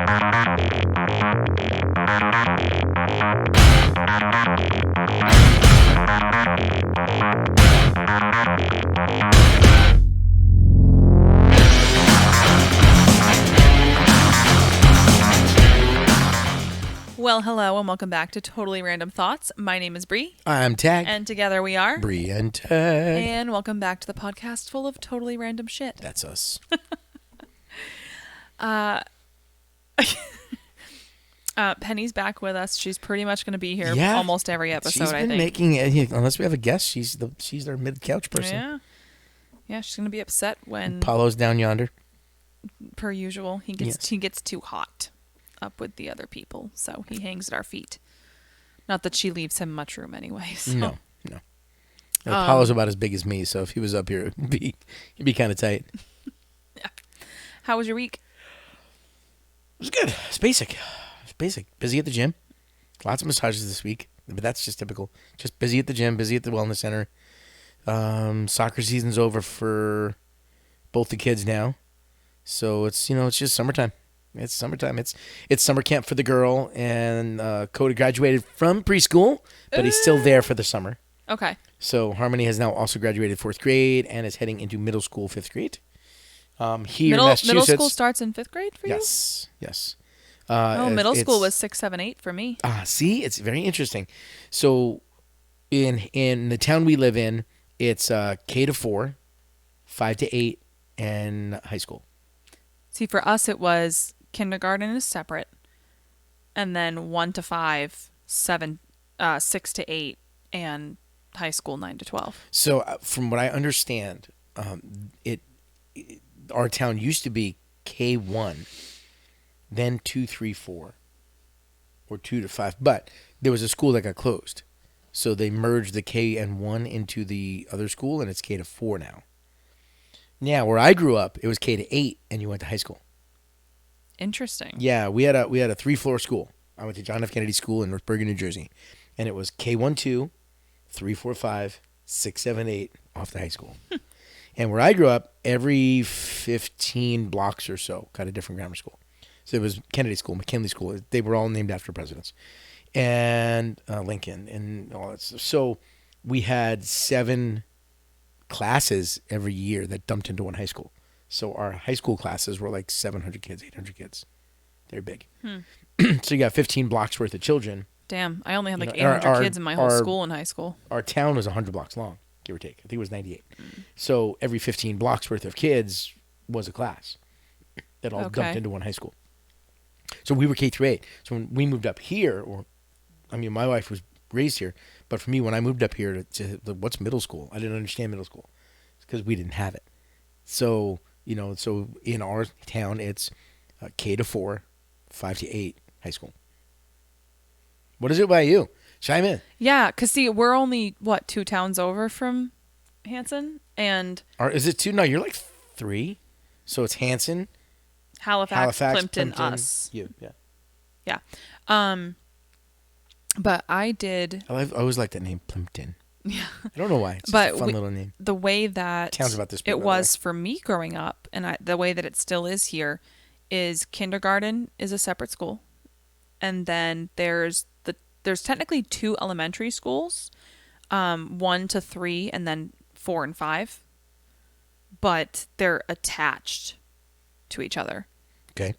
Well, hello and welcome back to Totally Random Thoughts. My name is Bree. I'm Tag. And together we are Bree and Tag. And welcome back to the podcast full of totally random shit. That's us. Penny's back with us. She's pretty much going to be here Yeah. almost every episode, She's been I think. making unless we have a guest, she's our mid-couch person. Yeah. Yeah, she's going to be upset when, Paulo's down yonder. per usual, he gets too hot up with the other people, so he hangs at our feet. Not that she leaves him much room anyway. So. No. Paulo's about as big as me, so if he was up here, he'd be kind of tight. Yeah. How was your week? It was good. It's basic. Busy at the gym. Lots of massages this week, but that's just typical. Just busy at the gym, busy at the wellness center. Soccer season's over for both the kids now, so it's just summertime. It's summertime. It's summer camp for the girl, and Coda graduated from preschool, but he's still there for the summer. Okay. So Harmony has now also graduated 4th grade and is heading into middle school 5th grade. Here in Massachusetts, middle school starts in 5th grade for you? Yes. Middle school was 6, 7, 8 for me. See, it's very interesting. So in the town we live in, it's K to 4, 5 to 8, and high school. See, for us, it was kindergarten is separate, and then 1 to 5, 6 to 8, and high school 9 to 12. So from what I understand, our town used to be K1, then 2, 3, 4, or 2 to 5, but there was a school that got closed. So they merged the K and 1 into the other school, and it's K to 4 now. Now, where I grew up, it was K to 8, and you went to high school. Interesting. Yeah, we had a 3-floor school. I went to John F. Kennedy School in North Bergen, New Jersey, and it was K1, 2, 3, 4, 5, 6, 7, 8 off to high school. And where I grew up, every 15 blocks or so got a different grammar school. So it was Kennedy School, McKinley School. They were all named after presidents. And Lincoln and all that stuff. So we had 7 classes every year that dumped into one high school. So our high school classes were like 700 kids, 800 kids. They're big. So you got 15 blocks worth of children. Damn, I only had like 800 kids in my whole school in high school. Our town was 100 blocks long, give or take. I think it was 98. So every 15 blocks worth of kids was a class that all dumped into one high school. So we were K through 8. So when we moved up here, my wife was raised here, but for me, when I moved up here to what's middle school, I didn't understand middle school because we didn't have it. So, so in our town, it's K to 4, 5 to 8, high school. What is it by you? Chime in. Yeah, because see, we're only, 2 towns over from Hanson? And Is it 2? No, you're like 3. So it's Hanson, Halifax, Plimpton, us. You, yeah. Yeah. But I did. I always like that name, Plimpton. Yeah. I don't know why. It's just a fun little name. The way that Town's about this big, it was for me growing up, and the way that it still is here, is kindergarten is a separate school, and then there's technically 2 elementary schools, 1 to 3, and then 4 and 5, but they're attached to each other. Okay.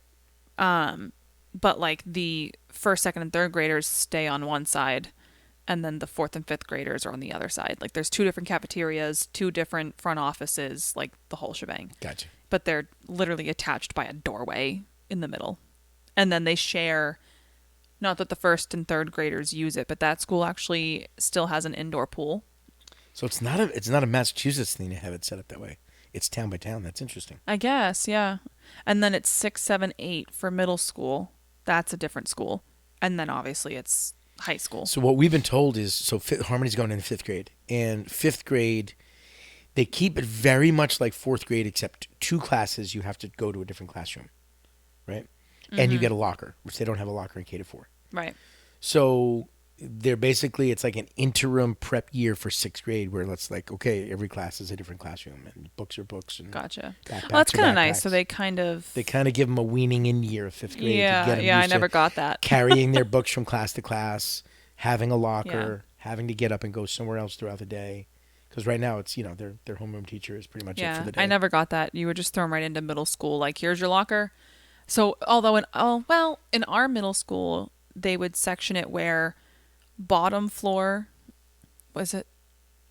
But like the 1st, 2nd, and 3rd graders stay on one side, and then the 4th and 5th graders are on the other side. Like there's 2 different cafeterias, 2 different front offices, like the whole shebang. Gotcha. But they're literally attached by a doorway in the middle. And then they share, not that the 1st and 3rd graders use it, but that school actually still has an indoor pool. So it's not a Massachusetts thing to have it set up that way. It's town by town. That's interesting. I guess, yeah. And then it's 6, 7, 8 for middle school. That's a different school. And then obviously it's high school. So what we've been told is, Harmony's going into 5th grade. And 5th grade, they keep it very much like 4th grade, except 2 classes you have to go to a different classroom, right? Mm-hmm. And you get a locker, which they don't have a locker in K to 4. Right. So they're basically, it's like an interim prep year for sixth grade where it's like, okay, every class is a different classroom and books are books and Gotcha. Well, that's backpacks are kind of nice. So backpacks. they kind They of, kind of give them a weaning in year of fifth grade to get yeah, them yeah. I used to never got that. carrying their books from class to class, having a Yeah, locker, having to get up and go somewhere else throughout the day. Because right now it's, their homeroom teacher is pretty much it for yeah. the I day. never got that. You were just thrown right into middle school. Like, here's your locker. So, although in our middle school, they would section it where bottom floor was it?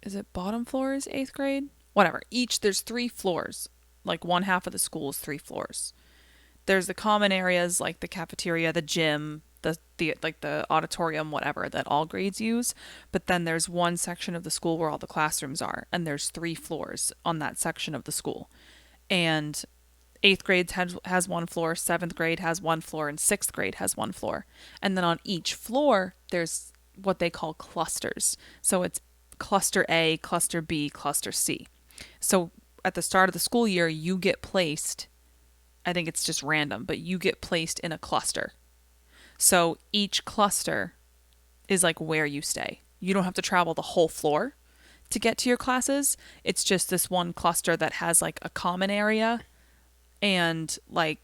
Is it bottom floor is eighth grade? Whatever. There's three floors. Like one half of the school is three floors. There's the common areas like the cafeteria, the gym, the like the auditorium, whatever that all grades use. But then there's one section of the school where all the classrooms are, and there's three floors on that section of the school. And eighth grade has one floor, seventh grade has one floor, and sixth grade has one floor. And then on each floor, there's what they call clusters. So it's cluster A, cluster B, cluster C. So at the start of the school year, you get placed, I think it's just random, but you get placed in a cluster. So each cluster is like where you stay. You don't have to travel the whole floor to get to your classes. It's just this one cluster that has like a common area and like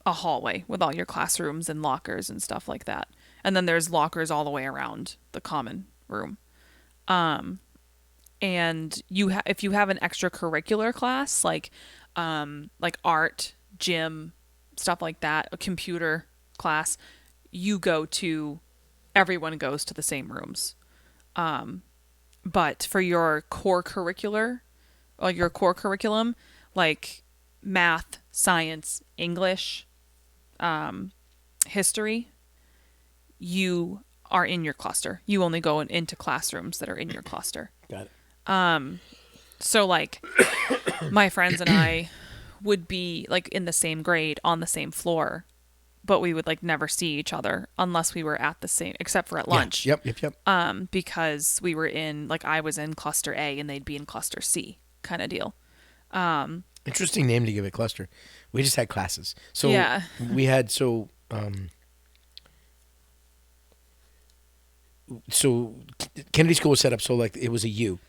a hallway with all your classrooms and lockers and stuff like that. And then there's lockers all the way around the common room. And if you have an extracurricular class like art, gym, stuff like that, a computer class, you go to everyone goes to the same rooms. But for your core curriculum, like math, science, English, history, you are in your cluster. You only go into classrooms that are in your cluster. Got it. So like my friends and I would be like in the same grade on the same floor, but we would like never see each other unless we were at the same, except for at Yeah. lunch. Yep. Because we were I was in cluster A and they'd be in cluster C kind of deal. Interesting name to give it, cluster. We just had classes. So Yeah. we had so Kennedy School was set up so like it was a U,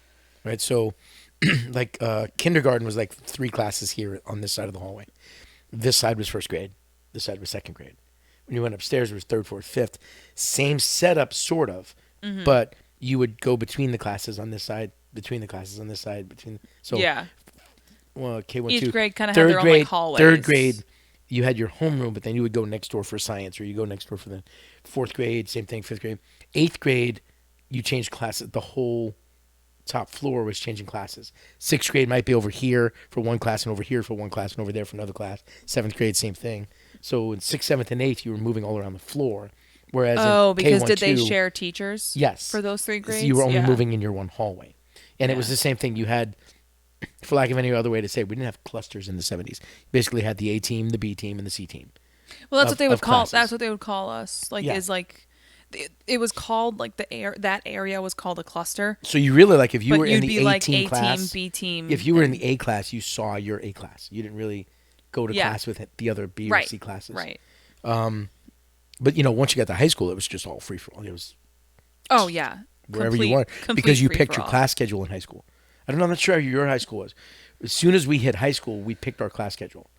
right? So like kindergarten was like three classes here on this side of the hallway. This side was first grade. This side was second grade. When you went upstairs, it was third, fourth, fifth. Same setup, sort of, but you would go between the classes on this side, between the classes on this side, Yeah. Well, K1, Each 2. grade kind of had Third their own like grade, hallways. third grade, you had your homeroom, but then you would go next door for science, or you go next door for the fourth grade, same thing, fifth grade. Eighth grade, you changed classes. The whole top floor was changing classes. Sixth grade might be over here for one class and over here for one class and over there for another class. Seventh grade, same thing. So in sixth, seventh, and eighth, you were moving all around the floor. Whereas in Because K1, did they 2, share teachers? yes, For those three so grades? you were only Yeah. moving in your one hallway. And it was Yeah. the same thing. You had, for lack of any other way to say it, we didn't have clusters in the 70s. Basically had the A team, the B team, and the C team. Well, that's what they would call. Classes. That's what they would call us. Like, Yeah. is like, it was called like that area was called a cluster. So you really, like, if you But were in you'd the be A like team A class, team, B team. if you were in the A class, you saw your A class. You didn't really go to Yeah. class with the other B or Right. C classes. Right. But once you got to high school, it was just all free for all. It was Oh yeah. wherever you wanted because you picked your class schedule in high school. I don't know. I'm not sure how your high school was. As soon as we hit high school, we picked our class schedule.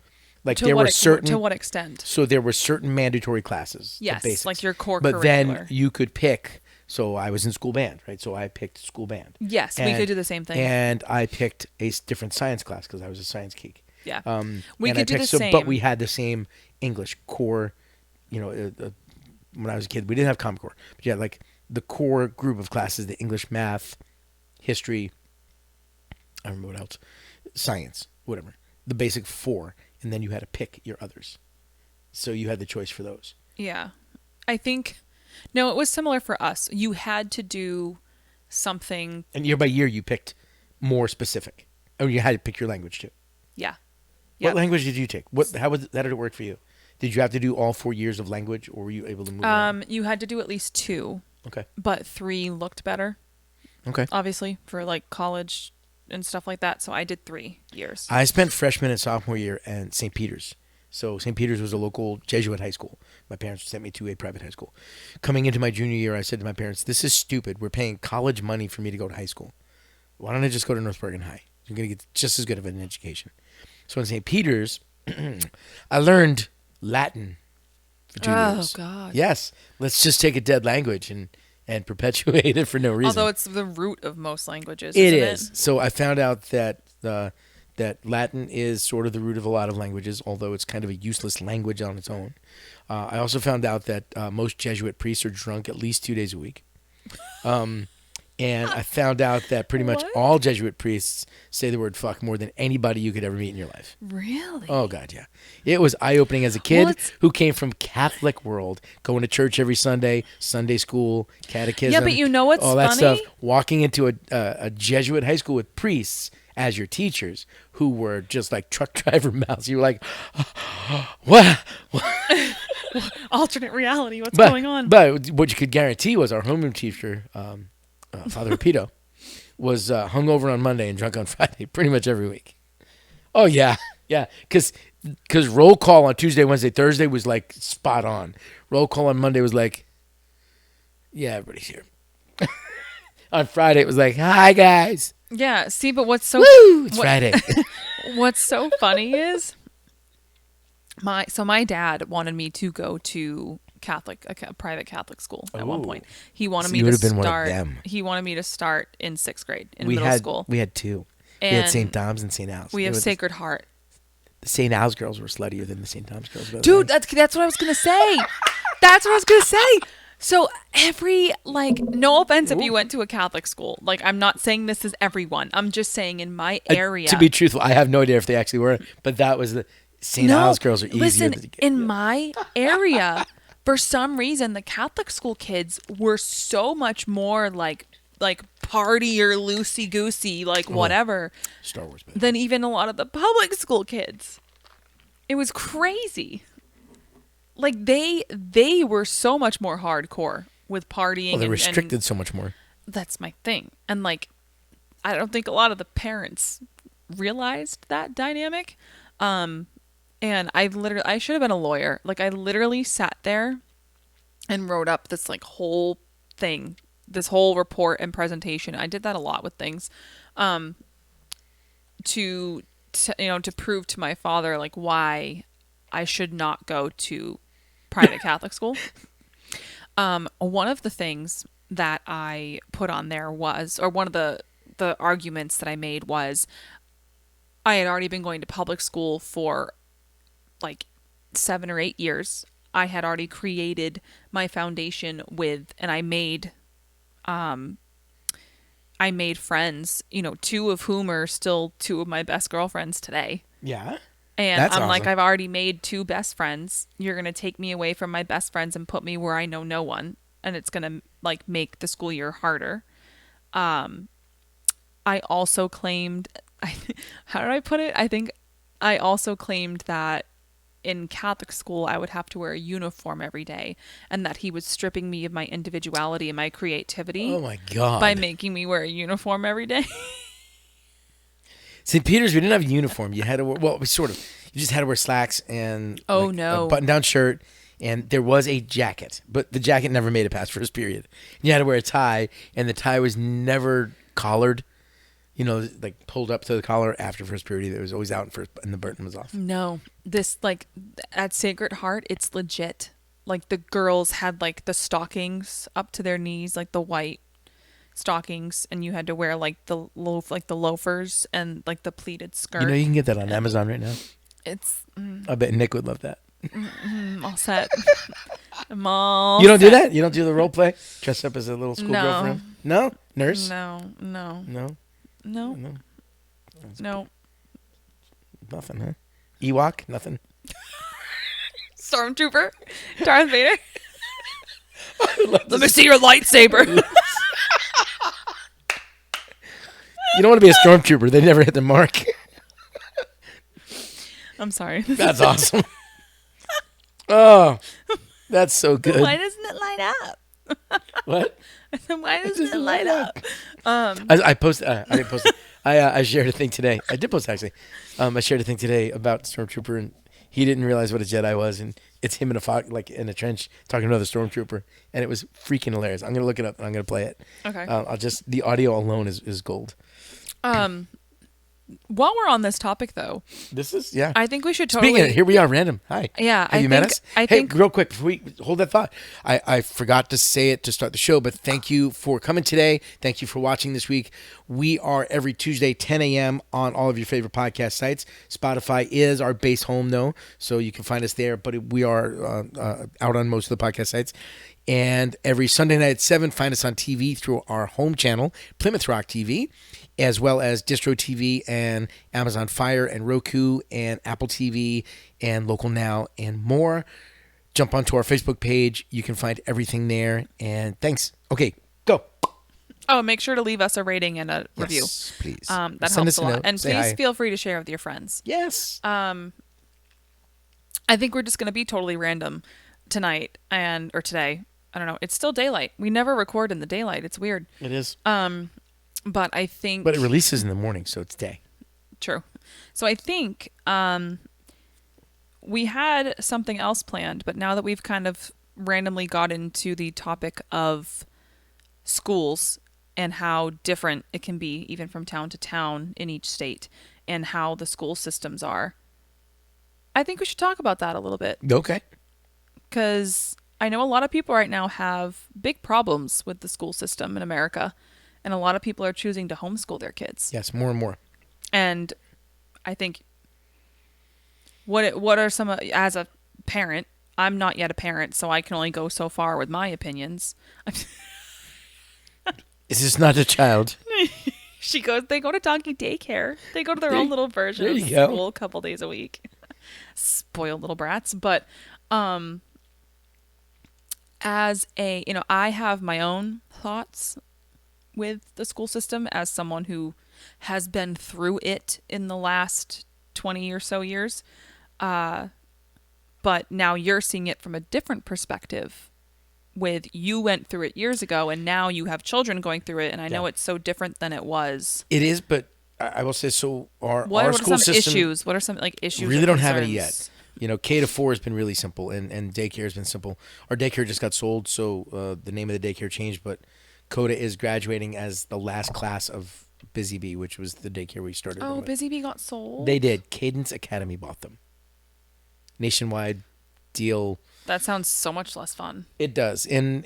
Like there were certain to what extent? So there were certain mandatory classes. Yes, the basics. like your core But then curricular. you could pick. So I was in school band, right? So I picked school band. Yes, we could do the same thing. And I picked a different science class because I was a science geek. Yeah. and We I could do the picked- same. But we had the same English core. When I was a kid, we didn't have Common Core. But yeah, like the core group of classes: the English, math, history. I don't remember what else. Science, whatever. The basic four, and then you had to pick your others. So you had the choice for those. Yeah. I think no, it was similar for us. You had to do something. And year by year, you picked more specific. Oh, you had to pick your language too. Yeah. What Yep. language did you take? How did it work for you? Did you have to do all 4 years of language, or were you able to move around? You had to do at least 2, Okay. but 3 looked better, Okay. obviously, for like college and stuff like that. So I did 3 years. I spent freshman and sophomore year at St. Peter's. So St. Peter's was a local Jesuit high school. My parents sent me to a private high school. Coming into my junior year, I said to my parents, "This is stupid. We're paying college money for me to go to high school. Why don't I just go to North Bergen High? You're going to get just as good of an education." So in St. Peter's, I learned Latin for 2 years. Oh God. Yes, let's just take a dead language and perpetuate it for no reason. Although it's the root of most languages. It isn't is. So I found out that that Latin is sort of the root of a lot of languages, although it's kind of a useless language on its own. I also found out that most Jesuit priests are drunk at least 2 days a week. And I found out that pretty much What? all Jesuit priests say the word fuck more than anybody you could ever meet in your life. Really? Oh, God, yeah. It was eye-opening as a kid Well, who came from Catholic world, going to church every Sunday, Sunday school, catechism. Yeah, but you know what's all that funny? stuff. Walking into a Jesuit high school with priests as your teachers who were just like truck driver mouths. You were like, what? Alternate reality. What's going on? But what you could guarantee was our homeroom teacher, Father Rapito, was hungover on Monday and drunk on Friday pretty much every week. Oh, yeah. Yeah. Because roll call on Tuesday, Wednesday, Thursday was like spot on. Roll call on Monday was like, yeah, everybody's here. On Friday, it was like, hi, guys. Yeah. See, but what's so Woo! It's Friday. what's so funny is my dad wanted me to go to a private Catholic school at one Ooh. point. He wanted So me you to would've been one of start. them. He wanted me to start in 6th grade in we middle had school. we had two. We And had St. Dom's and St. Al's. we have Sacred Heart. The St. Al's girls were sluttier than the St. Dom's girls. by the Dude, way. that's what I was gonna say. That's what I was gonna say. So no offense if you went to a Catholic school. Like, I'm not saying this is everyone. I'm just saying in my area. To be truthful, I have no idea if they actually were, but that was the St. Al's girls are easier. Listen, to get. in my area, for some reason, the Catholic school kids were so much more like party or loosey goosey, like whatever, Star Wars, better. than even a lot of the public school kids. It was crazy. Like they were so much more hardcore with partying. Well, they're and restricted so much more. that's my thing. And like, I don't think a lot of the parents realized that dynamic. And I should have been a lawyer. Like, I literally sat there and wrote up this like whole thing, this whole report and presentation. I did that a lot with things, to prove to my father like why I should not go to private Catholic school. One of the things that I put on there was, or one of the arguments that I made was, I had already been going to public school for like 7 or 8 years. I had already created my foundation with, and I made friends, 2 of whom are still 2 of my best girlfriends today. Yeah. And That's I'm like, awesome. I've already made 2 best friends. You're going to take me away from my best friends and put me where I know no one. And it's going to like make the school year harder. I also claimed, how did I put it? I think I also claimed that in Catholic school, I would have to wear a uniform every day, and that he was stripping me of my individuality and my creativity Oh my God. by making me wear a uniform every day. St. Peter's, we didn't have a uniform. You had to wear, well, we sort of, you just had to wear slacks and Oh, like, no. a button-down shirt, and there was a jacket, but the jacket never made it past first period. You had to wear a tie, and the tie was never collared, like pulled up to the collar after first period. It was always out in first, and the button was off. No, this like at Sacred Heart, it's legit. Like, the girls had like the stockings up to their knees, like the white stockings, and you had to wear like the loafers and like the pleated skirt. You can get that on Amazon right now. It's I bet Nick would love that. all set. I'm all You don't do set. that? You don't do the role play? Dress up as a little school No. girlfriend? No? Nurse? No. No? No. Nothing, huh? Ewok? Nothing? Stormtrooper, Darth Vader. Let me see your lightsaber. You don't want to be a stormtrooper. They never hit the mark. I'm sorry. That's awesome. Oh, that's so good. Why doesn't it light up? What? Why doesn't it light up? I posted. I didn't post it. I shared a thing today. I did post actually. I shared a thing today about Stormtrooper, and he didn't realize what a Jedi was, and it's him in a fog, like in a trench talking to another stormtrooper, and it was freaking hilarious. I'm gonna look it up and I'm gonna play it. Okay. I'll just the audio alone is gold. Um, while we're on this topic, though, This is yeah. I think we should Speaking of totally. it, here we are, random. Hi. Yeah, Have I you met think us? I Hey, think real quick, before we hold that thought, I forgot to say it to start the show, but thank you for coming today. Thank you for watching this week. We are every Tuesday, 10 a.m. on all of your favorite podcast sites. Spotify is our base home, though, so you can find us there, but we are out on most of the podcast sites. And every Sunday night at 7, find us on TV through our home channel, Plymouth Rock TV, as well as Distro TV and Amazon Fire and Roku and Apple TV and Local Now and more. Jump onto our Facebook page. You can find everything there. And thanks. Okay, go. Oh, make sure to leave us a rating and a review. Yes, please. That Send helps us a lot. note. And Say please hi. feel free to share with your friends. Yes. I think we're just going to be totally random tonight or today. I don't know. It's still daylight. We never record in the daylight. It's weird. It is. But I think But it releases in the morning, so it's day. true. So I think we had something else planned, but now that we've kind of randomly got into the topic of schools and how different it can be even from town to town in each state and how the school systems are, I think we should talk about that a little bit. Okay. Because I know a lot of people right now have big problems with the school system in America, and a lot of people are choosing to homeschool their kids. Yes, more and more. And I think what are some as a parent? I'm not yet a parent, so I can only go so far with my opinions. Is this not a child? They go to doggy daycare. They go to their own little version there of you go. school a couple days a week. Spoiled little brats. But as I have my own thoughts with the school system as someone who has been through it in the last 20 or so years. But now you're seeing it from a different perspective with you went through it years ago and now you have children going through it. And I know it's so different than it was. It is, but I will say so. Our What are school some system issues? What are some issues? really or don't have any concerns? yet. K to 4 has been really simple, and daycare has been simple. Our daycare just got sold, so the name of the daycare changed, but Coda is graduating as the last class of Busy Bee, which was the daycare we started. Oh, with. Busy Bee got sold? They did. Cadence Academy bought them. Nationwide deal. That sounds so much less fun. It does, and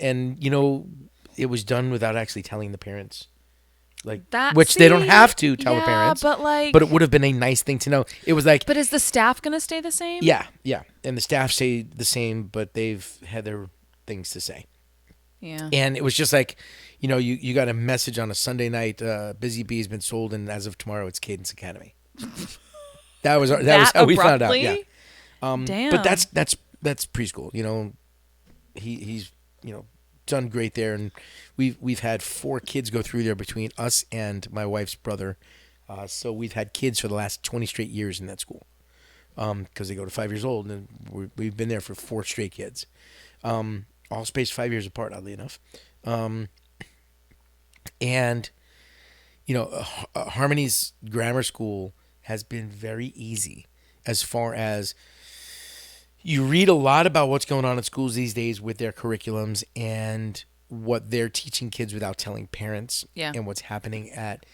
it was done without actually telling the parents. Which they don't have to tell the parents. But it would have been a nice thing to know. It was like, but is the staff going to stay the same? yeah, and the staff say the same, but they've had their things to say. Yeah. And it was just like, you got a message on a Sunday night. Busy Bee has been sold, and as of tomorrow, it's Cadence Academy. that was how we found out. Yeah. Damn. But that's preschool. He's done great there, and we've had 4 kids go through there between us and my wife's brother. So we've had kids for the last 20 straight years in that school, because they go to 5 years old, and we've been there for 4 straight kids, all spaced 5 years apart, oddly enough. And Harmony's grammar school has been very easy as far as you read a lot about what's going on in schools these days with their curriculums and what they're teaching kids without telling parents. Yeah. And what's happening at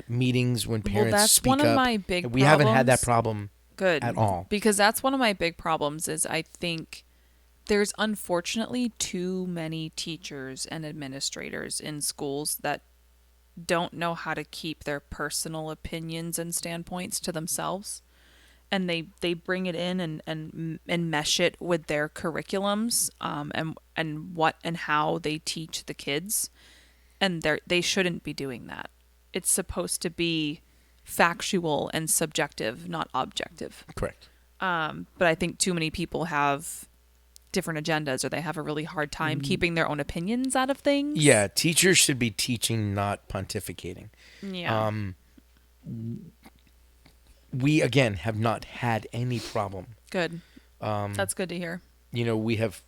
meetings when parents that's speak one of up. my big We haven't had that problems. problem at all. Because that's one of my big problems is I think there's unfortunately too many teachers and administrators in schools that don't know how to keep their personal opinions and standpoints to themselves. And they bring it in and mesh it with their curriculums and what and how they teach the kids. And they shouldn't be doing that. It's supposed to be factual and subjective, not objective. Correct. But I think too many people have different agendas or they have a really hard time keeping their own opinions out of things. Yeah, teachers should be teaching, not pontificating. Yeah. We, again, have not had any problem. Good. That's good to hear. We have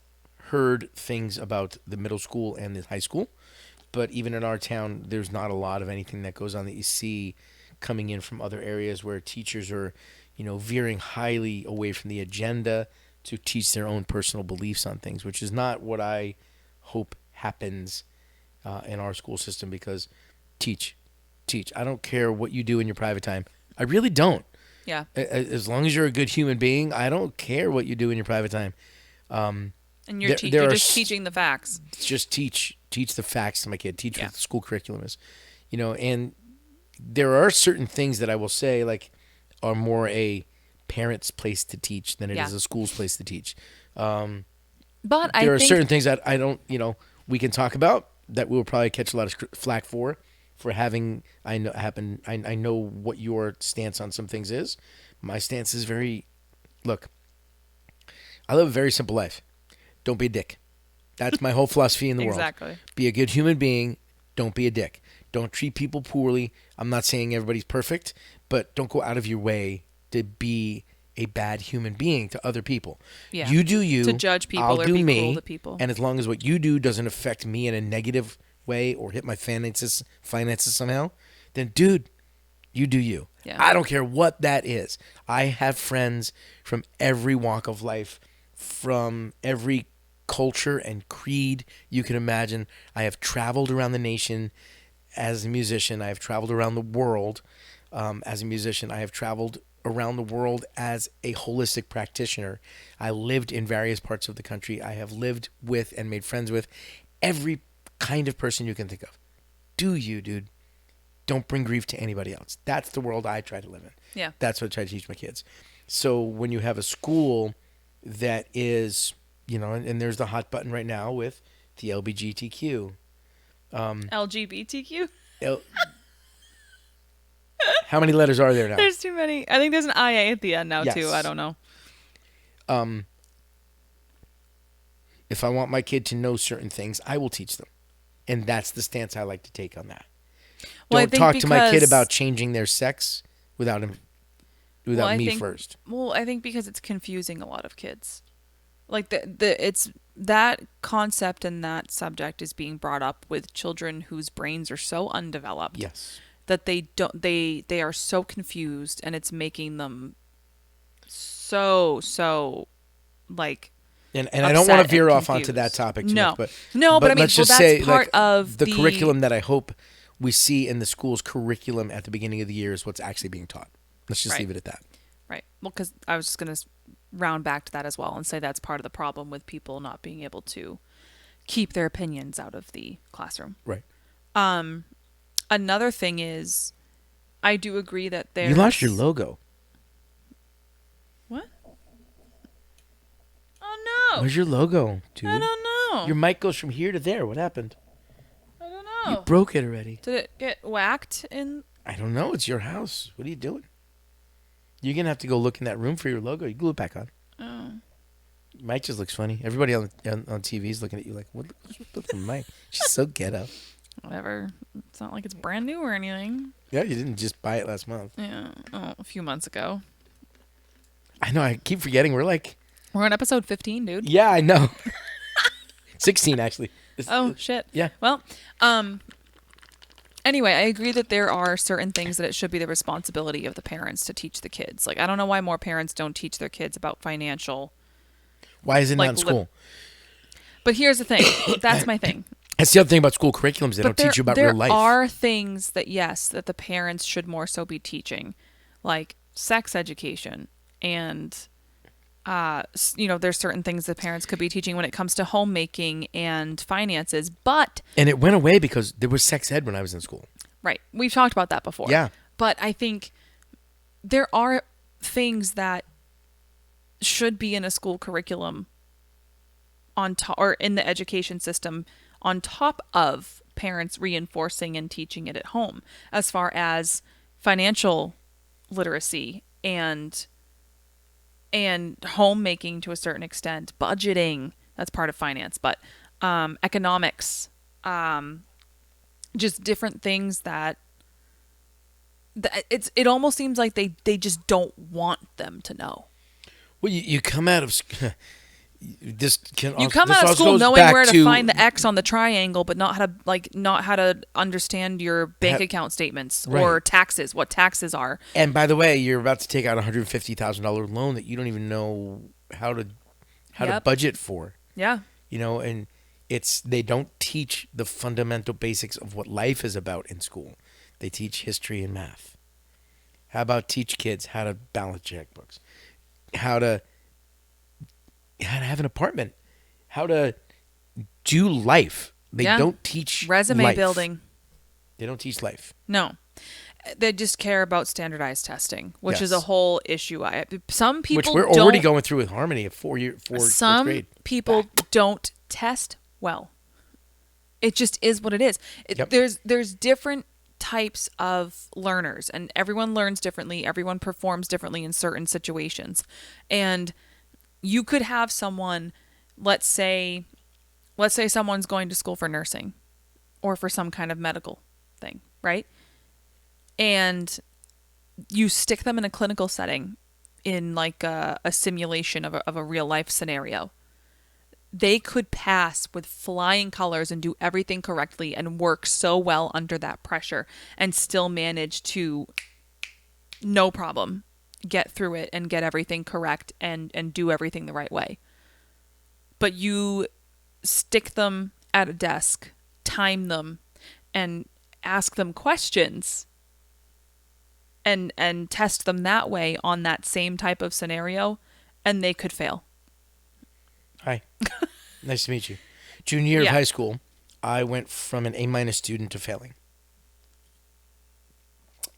heard things about the middle school and the high school, but even in our town, there's not a lot of anything that goes on that you see coming in from other areas where teachers are, veering highly away from the agenda to teach their own personal beliefs on things, which is not what I hope happens in our school system. Because teach, teach. I don't care what you do in your private time. I really don't. Yeah. As long as you're a good human being, I don't care what you do in your private time. And There you're are just teaching the facts. just teach the facts to my kid. Teach Yeah. what the school curriculum is, and there are certain things that I will say like are more a parent's place to teach than it Yeah. is a school's place to teach. But I There are think certain things that I don't, we can talk about that we'll probably catch a lot of flack for having. I know what your stance on some things is. My stance is very, look, I live a very simple life. Don't be a dick. That's my whole philosophy in the world. exactly. Be a good human being. Don't be a dick. Don't treat people poorly. I'm not saying everybody's perfect, but don't go out of your way to be a bad human being to other people. Yeah. You do you. To judge people I'll or do be me, cruel to people. and as long as what you do doesn't affect me in a negative way or hit my finances somehow, then dude, you do you. Yeah. I don't care what that is. I have friends from every walk of life, from every culture and creed you can imagine. I have traveled around the nation as a musician. I have traveled around the world as a musician. I have traveled around the world as a holistic practitioner. I lived in various parts of the country. I have lived with and made friends with every kind of person you can think of. Do you, dude? Don't bring grief to anybody else. That's the world I try to live in. Yeah. That's what I try to teach my kids. So when you have a school that is, and there's the hot button right now with the LBGTQ. LGBTQ? L- How many letters are there now? There's too many. I think there's an IA at the end now, Yes. too. I don't know. If I want my kid to know certain things, I will teach them. And that's the stance I like to take on that. Well, I Don't think talk to my kid because- about changing their sex without me first. Well, I think because it's confusing a lot of kids. Like it's that concept and that subject is being brought up with children whose brains are so undeveloped. Yes. That they are so confused, and it's making them so like. And I don't want to upset veer and off onto confused. that topic too No. much, but No, but I mean, let's well, just that's say part like, of the the- curriculum that I hope we see in the school's curriculum at the beginning of the year is what's actually being taught. Let's just Right. leave it at that. Right. Well, because I was just going to round back to that as well and say that's part of the problem with people not being able to keep their opinions out of the classroom. Right. Another thing is, I do agree that there's... You lost your logo. What? Oh, no. Where's your logo, dude? I don't know. Your mic goes from here to there. What happened? I don't You know. broke it already. Did it get whacked in... I don't know. It's your house. What are you doing? You're going to have to go look in that room for your logo. You glue it back on. Oh. Mike just looks funny. Everybody on TV is looking at you like, what's with the mic? She's so ghetto. Whatever. It's not like it's brand new or anything. Yeah, you didn't just buy it last month. Yeah. Oh, a few months ago. I know. I keep forgetting. We're like... We're on episode 15, dude. Yeah, I know. 16, actually. Oh, shit. Yeah. Well, anyway, I agree that there are certain things that it should be the responsibility of the parents to teach the kids. Like, I don't know why more parents don't teach their kids about financial. Why is it like, not in school? But here's the thing. That's my thing. That's the other thing about school curriculums. They But don't teach you about there real life. are things that, yes, that the parents should more so be teaching, like sex education and, there's certain things that parents could be teaching when it comes to homemaking and finances. But, And it went away because there was sex ed when I was in school. right, we've talked about that before. Yeah. But I think there are things that should be in a school curriculum on top, or in the education system on top of parents reinforcing and teaching it at home, as far as financial literacy and homemaking to a certain extent, budgeting, that's part of finance, but economics, just different things that it almost seems like they just don't want them to know. Well, you come out of You come this out of also school goes knowing back where to to find the X on the triangle, but not how to understand your bank ha- account statements or right. taxes, what taxes are. And by the way, you're about to take out $150,000 loan that you don't even know how to Yep. budget for. Yeah. And they don't teach the fundamental basics of what life is about in school. They teach history and math. How about teach kids how to balance checkbooks, how to have an apartment, how to do life. They Yeah. don't teach Resume life. building. They don't teach life. No. They just care about standardized testing, which is a Yes. whole issue. Some Which people we're already don't going through with Harmony at fourth some grade. people don't test well. It just is what it is. Yep. There's different types of learners, and everyone learns differently. Everyone performs differently in certain situations. And you could have someone, let's say someone's going to school for nursing or for some kind of medical thing, right? And you stick them in a clinical setting in like a simulation of a real life scenario. They could pass with flying colors and do everything correctly and work so well under that pressure and still manage to, no problem, get through it and get everything correct and do everything the right way. But you stick them at a desk, time them, and ask them questions and test them that way on that same type of scenario, and they could fail. Hi. Nice to meet you. Junior year of Yeah. high school, I went from an A- student to failing.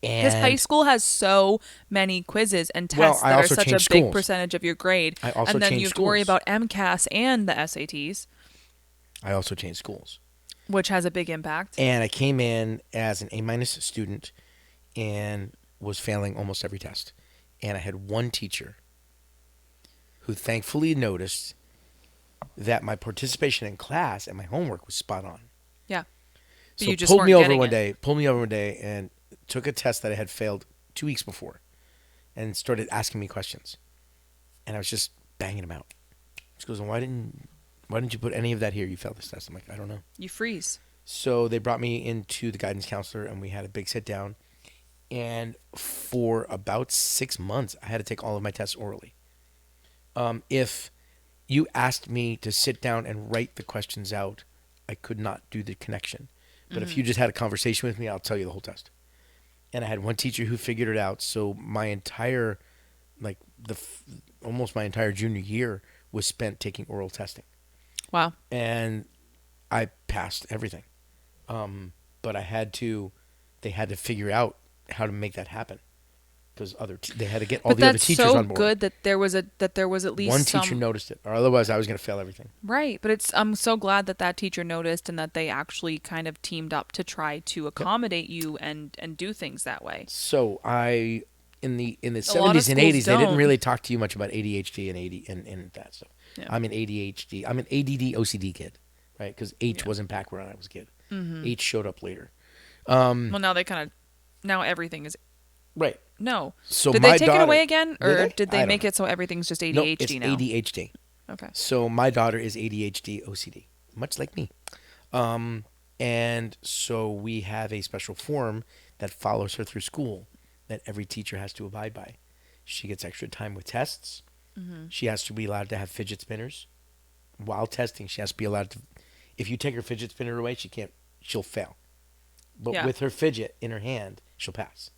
Because high And school has so many quizzes and well, tests I that are also such a changed big schools. percentage of your grade. I also And then you changed have to worry schools. about MCAS and the SATs, I also changed schools. which has a big impact. And I came in as an A- student and was failing almost every test. And I had one teacher who thankfully noticed that my participation in class and my homework was spot on. Yeah. But So you just pulled weren't me over getting one it. day, and took a test that I had failed 2 weeks before, and started asking me questions, and I was just banging them out. She goes, "Why didn't you put any of that here? You failed this test." I'm like, "I don't know." You freeze. So they brought me into the guidance counselor, and we had a big sit down. And for about 6 months, I had to take all of my tests orally. If you asked me to sit down and write the questions out, I could not do the connection. But if you just had a conversation with me, I'll tell you the whole test. And I had one teacher who figured it out. So my entire, like almost my entire junior year was spent taking oral testing, Wow. and I passed everything. But they had to figure out how to make that happen because they had to get all But the other that's teachers so on board. good that there was at least One some teacher noticed it, or otherwise I was going to fail everything. right. But I'm so glad that teacher noticed and that they actually kind of teamed up to try to accommodate you and do things that way. So in the A lot of 70s and schools 80s, they didn't don't. really talk to you much about ADHD and and that stuff. Yeah. I'm an ADHD. I'm an ADD OCD kid, right? Because H Yeah. wasn't back when I was a kid. Mm-hmm. H showed up later. Well, now everything is Right. no. So Did my they take daughter, it away again, or did I they don't make know. it so everything's just No, ADHD it's now? ADHD. Okay. So my daughter is ADHD OCD, much like me. And so we have a special form that follows her through school that every teacher has to abide by. She gets extra time with tests. Mm-hmm. She has to be allowed to have fidget spinners. While testing, she has to be allowed to. If you take her fidget spinner away, she'll fail. But Yeah. with her fidget in her hand, she'll pass.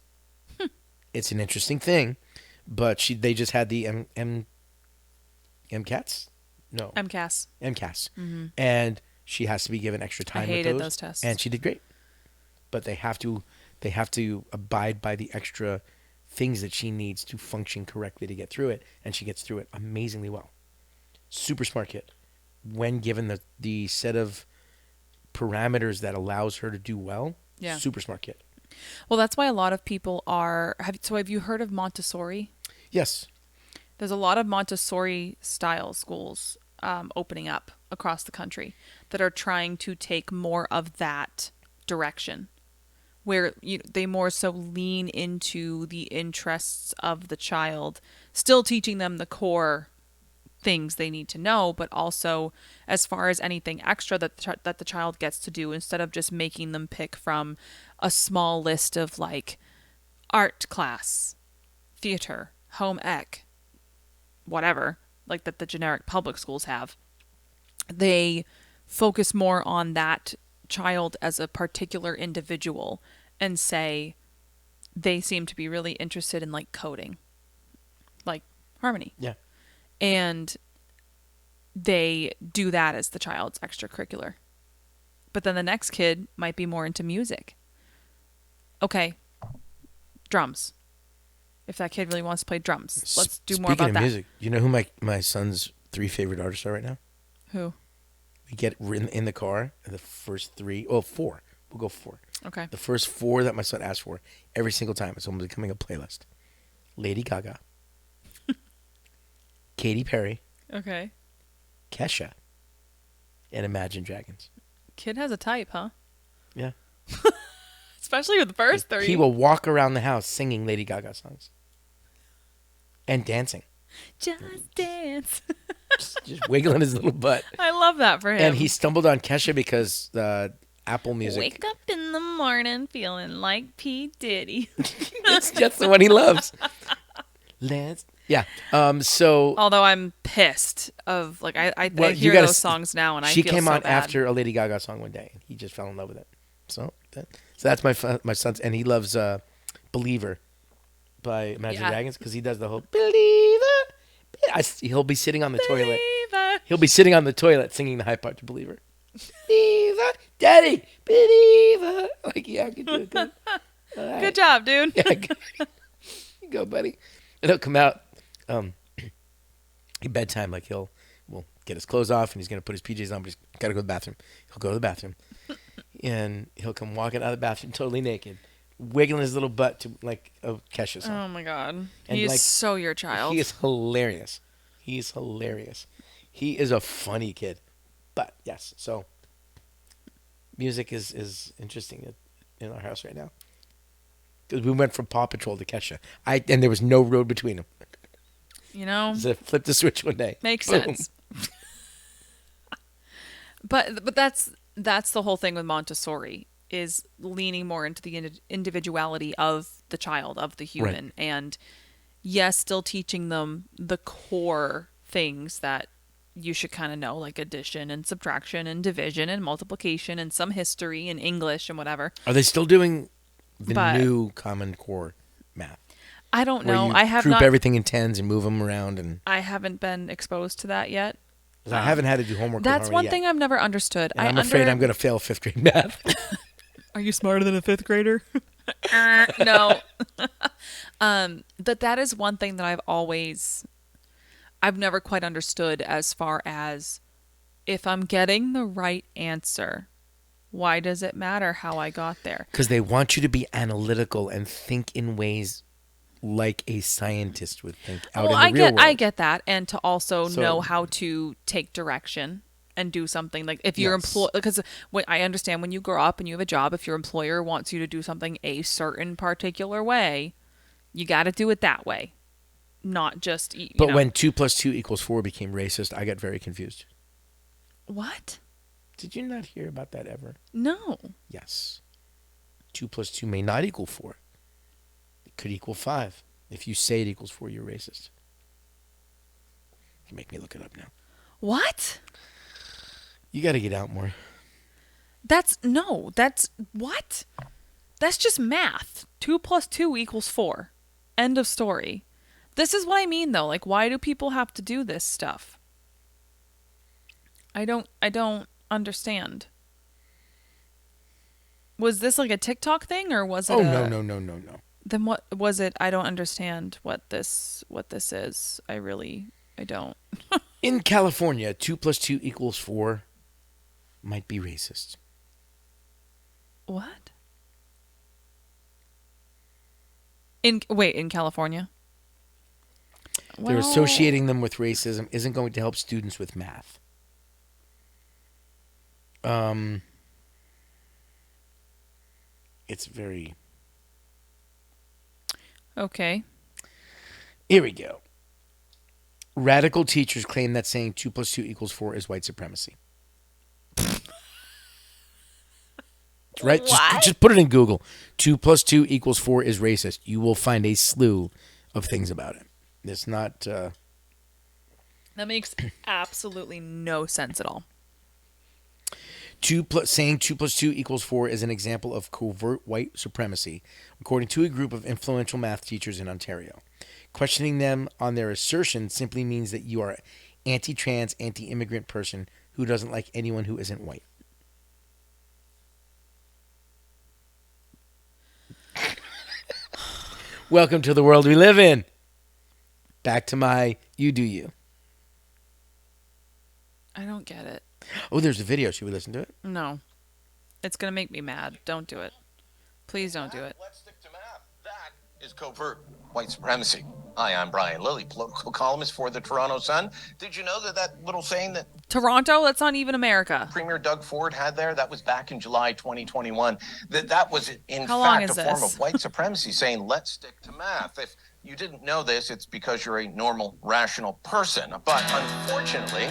It's an interesting thing, but they just had the MCATs? No. MCAS. MCAS. Mm-hmm. And she has to be given extra I time hated with those tests. And she did great. But they have to abide by the extra things that she needs to function correctly to get through it, and she gets through it amazingly well. Super smart kid. When given the set of parameters that allows her to do well, Yeah. super smart kid. Well, that's why a lot of people are. Have you heard of Montessori? Yes. There's a lot of Montessori style schools opening up across the country that are trying to take more of that direction, where they more so lean into the interests of the child, still teaching them the core things they need to know, but also as far as anything extra that the child gets to do, instead of just making them pick from a small list of like art class, theater, home ec, whatever, like that the generic public schools have. They focus more on that child as a particular individual and say they seem to be really interested in like coding, like harmony. Yeah. And they do that as the child's extracurricular. But then the next kid might be more into music. Okay, drums. If that kid really wants to play drums, let's do more Speaking about of that. music, you know who my son's 3 favorite artists are right now? Who? We get in the car, and the first 3, oh, 4. We'll go 4. Okay. The first 4 that my son asked for every single time is almost becoming a playlist. Lady Gaga, Katy Perry, Okay. Kesha, and Imagine Dragons. Kid has a type, huh? Yeah. Especially with the first three. He will walk around the house singing Lady Gaga songs and dancing, Just dance. just wiggling his little butt. I love that for him. And he stumbled on Kesha because Apple Music. Wake up in the morning feeling like P. Diddy. It's just the one he loves. Yeah. So Although I'm pissed of like I Well, you hear gotta those songs now and I she feel came so on bad. after a Lady Gaga song one day, and he just fell in love with it. So that's my son's, and he loves "Believer" by Imagine Yeah. Dragons because he does the whole "Believer." He'll be sitting on the toilet. Believer. He'll be sitting on the toilet singing the high part to "Believer." Believer, Daddy, Believer. Like, yeah, I can do it. Good. All right. Good job, dude. Yeah, good. You go, buddy. And he'll come out at bedtime. Like we'll get his clothes off, and he's gonna put his PJs on, but he's gotta go to the bathroom. He'll go to the bathroom, and he'll come walking out of the bathroom totally naked, wiggling his little butt to like a Kesha song. Oh my god. And, He's like, so your child. He is hilarious. He's hilarious. He is a funny kid. But yes, so music is interesting in our house right now. Because we went from Paw Patrol to Kesha. And there was no road between them. You know? So flip the switch one day. Makes Boom. sense. But that's the whole thing with Montessori, is leaning more into the individuality of the child, of the human, Right. and yes, still teaching them the core things that you should kind of know, like addition and subtraction and division and multiplication and some history and English and whatever. Are they still doing the But- new Common Core math? I don't Where know. you I have group not. everything in tens and move them around, and I haven't been exposed to that yet. 'cause I haven't had to do homework. That's with Harmony one yet. thing I've never understood. And I'm afraid I'm going to fail 5th grade math. Are you smarter than a 5th grader? No. That is one thing that I've never quite understood, as far as if I'm getting the right answer, why does it matter how I got there? Because they want you to be analytical and think in ways like a scientist would think out in the real world. I get that, and to also So- know how to take direction and do something. Like if your Yes. because when I understand, when you grow up and you have a job, if your employer wants you to do something a certain particular way, you got to do it that way, not just But when 2 plus 2 equals 4 became racist, I got very confused. what? Did you not hear about that ever? No. Yes. 2 plus 2 may not equal 4. It could equal 5. If you say it equals 4, you're racist. You make me look it up now. What? You got to get out more. That's what? That's just math. 2 plus 2 equals 4. End of story. This is what I mean, though. Like, why do people have to do this stuff? I don't understand. Was this like a TikTok thing, or was it? Oh, no. Then what was it? I don't understand what this is. I don't. In California, 2 plus 2 equals 4 might be racist. What? In California? They're Well, associating them with racism isn't going to help students with math. It's very... Okay. Here we go. Radical teachers claim that saying 2 plus 2 equals 4 is white supremacy. Right? What? Just put it in Google. 2 plus 2 equals 4 is racist. You will find a slew of things about it. It's not. That makes absolutely no sense at all. Saying 2 plus 2 equals 4 is an example of covert white supremacy, according to a group of influential math teachers in Ontario. Questioning them on their assertion simply means that you are anti-trans, anti-immigrant person who doesn't like anyone who isn't white. Welcome to the world we live in. Back to my you do you. I don't get it. Oh, there's a video. Should we listen to it? No. It's going to make me mad. Don't do it. Please don't do it. Let's stick to math. That is covert white supremacy. Hi, I'm Brian Lilly, political columnist for the Toronto Sun. Did you know that little saying that Toronto? That's not even America. Premier Doug Ford had there? That was back in July 2021. That was, in How long fact, is a form this? of white supremacy, saying, let's stick to math. If you didn't know this, it's because you're a normal, rational person. But unfortunately,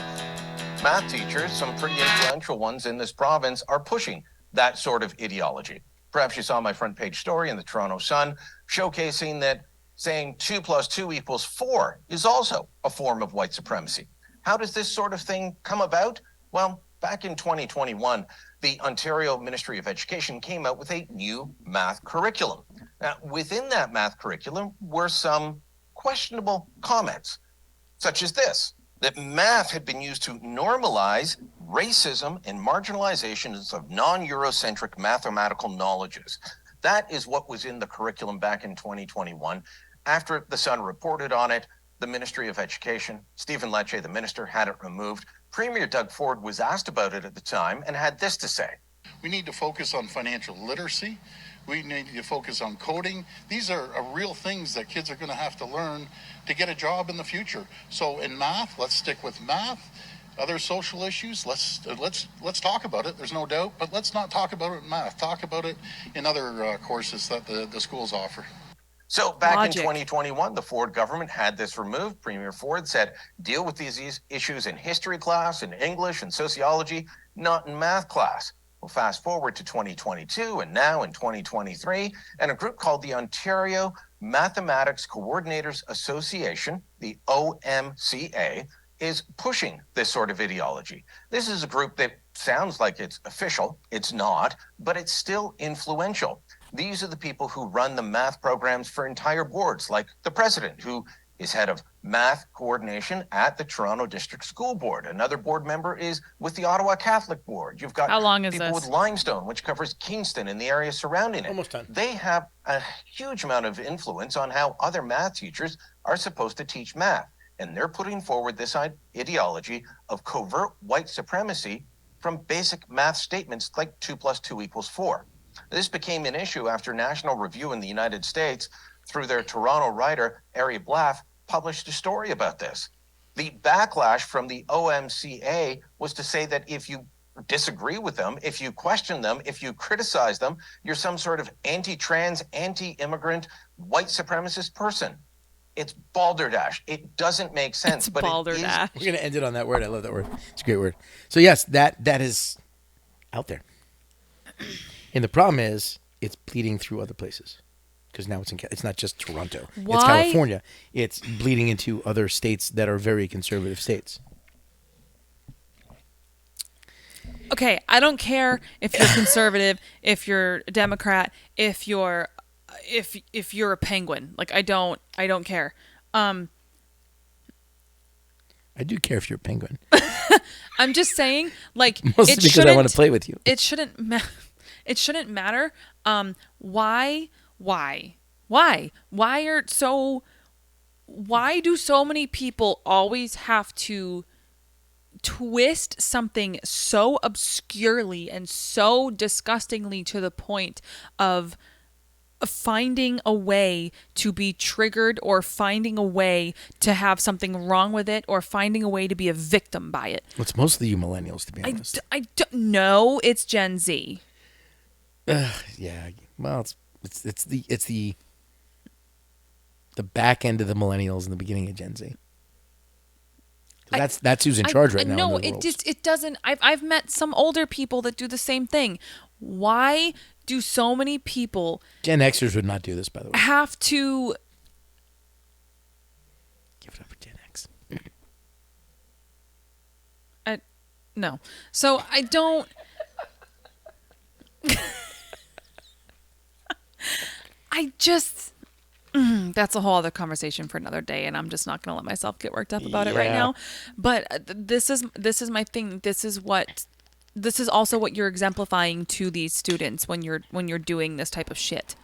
math teachers, some pretty influential ones in this province, are pushing that sort of ideology. Perhaps you saw my front page story in the Toronto Sun showcasing that saying 2 plus 2 equals 4 is also a form of white supremacy. How does this sort of thing come about? Well, back in 2021, the Ontario Ministry of Education came out with a new math curriculum. Now, within that math curriculum were some questionable comments, such as this: that math had been used to normalize racism and marginalizations of non-Eurocentric mathematical knowledges. That is what was in the curriculum back in 2021. After the Sun reported on it, the Ministry of Education, Stephen Lecce, the minister, had it removed. Premier Doug Ford was asked about it at the time and had this to say. We need to focus on financial literacy. We need to focus on coding. These are real things that kids are going to have to learn to get a job in the future. So in math, let's stick with math. Other social issues, let's talk about it. There's no doubt, but let's not talk about it in math. Talk about it in other courses that the schools offer. So back Logic. in 2021, the Ford government had this removed. Premier Ford said, deal with these issues in history class, in English and sociology, not in math class. Well, fast forward to 2022 and now in 2023, and a group called the Ontario Mathematics Coordinators Association, the OMCA, is pushing this sort of ideology. This is a group that sounds like it's official. It's not, but it's still influential. These are the people who run the math programs for entire boards, like the president, who is head of math coordination at the Toronto District School Board. Another board member is with the Ottawa Catholic Board. You've got How long is people this? with Limestone, which covers Kingston and the area surrounding it. Almost done. They have a huge amount of influence on how other math teachers are supposed to teach math. And they're putting forward this ideology of covert white supremacy from basic math statements like 2 plus 2 equals 4. This became an issue after National Review in the United States, through their Toronto writer, Ari Blaff, published a story about this. The backlash from the OMCA was to say that if you disagree with them, if you question them, if you criticize them, you're some sort of anti-trans, anti-immigrant, white supremacist person. It's balderdash. It doesn't make sense. It's but balderdash. We're gonna end it on that word. I love that word. It's a great word. So yes, that is out there, and the problem is it's bleeding through other places because now it's not just Toronto. It's Why? California. It's bleeding into other states that are very conservative states. Okay, I don't care if you're conservative, if you're a Democrat, if you're a penguin. Like I don't care. I do care if you're a penguin. I'm just saying, like, Mostly it because shouldn't. I want to play with you. It shouldn't. It shouldn't matter. Why? Why do so many people always have to twist something so obscurely and so disgustingly to the point of finding a way to be triggered, or finding a way to have something wrong with it, or finding a way to be a victim by it? Well, it's mostly you millennials, to be honest. I don't know. It's Gen Z. Yeah. Well, it's the back end of the millennials and the beginning of Gen Z. That's who's in charge right now. No, in the it world. just it doesn't. I've met some older people that do the same thing. Why do so many people Gen Xers would not do this, by the way. have to? Give it up for Gen X. No, so I don't. I just. That's a whole other conversation for another day, and I'm just not going to let myself get worked up about it right Yeah. now. But this is my thing. This is also what you're exemplifying to these students when you're doing this type of shit.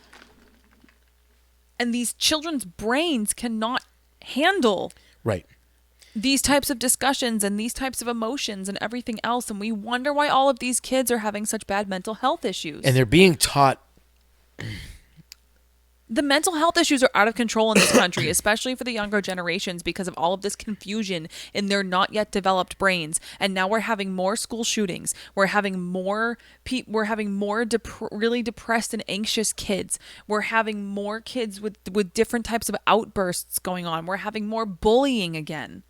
And these children's brains cannot handle Right. these types of discussions and these types of emotions and everything else, and we wonder why all of these kids are having such bad mental health issues. And they're being taught. The mental health issues are out of control in this country, especially for the younger generations, because of all of this confusion in their not yet developed brains. And now we're having more school shootings. We're having more really depressed and anxious kids. We're having more kids with different types of outbursts going on. We're having more bullying again.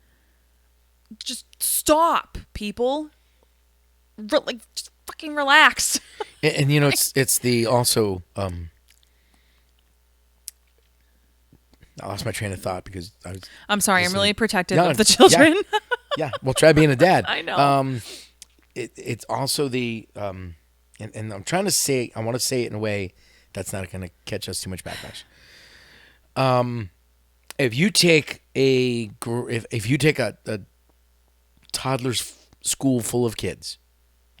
Just stop, people. Just fucking relax. And you know, it's the also. I lost my train of thought because I was. I'm sorry. I'm listening. really protective No, of the children. Yeah, yeah. Well, try being a dad. I know. It's also the and I'm trying to say. I want to say it in a way that's not going to catch us too much backlash. If you take if you take a toddler's school full of kids,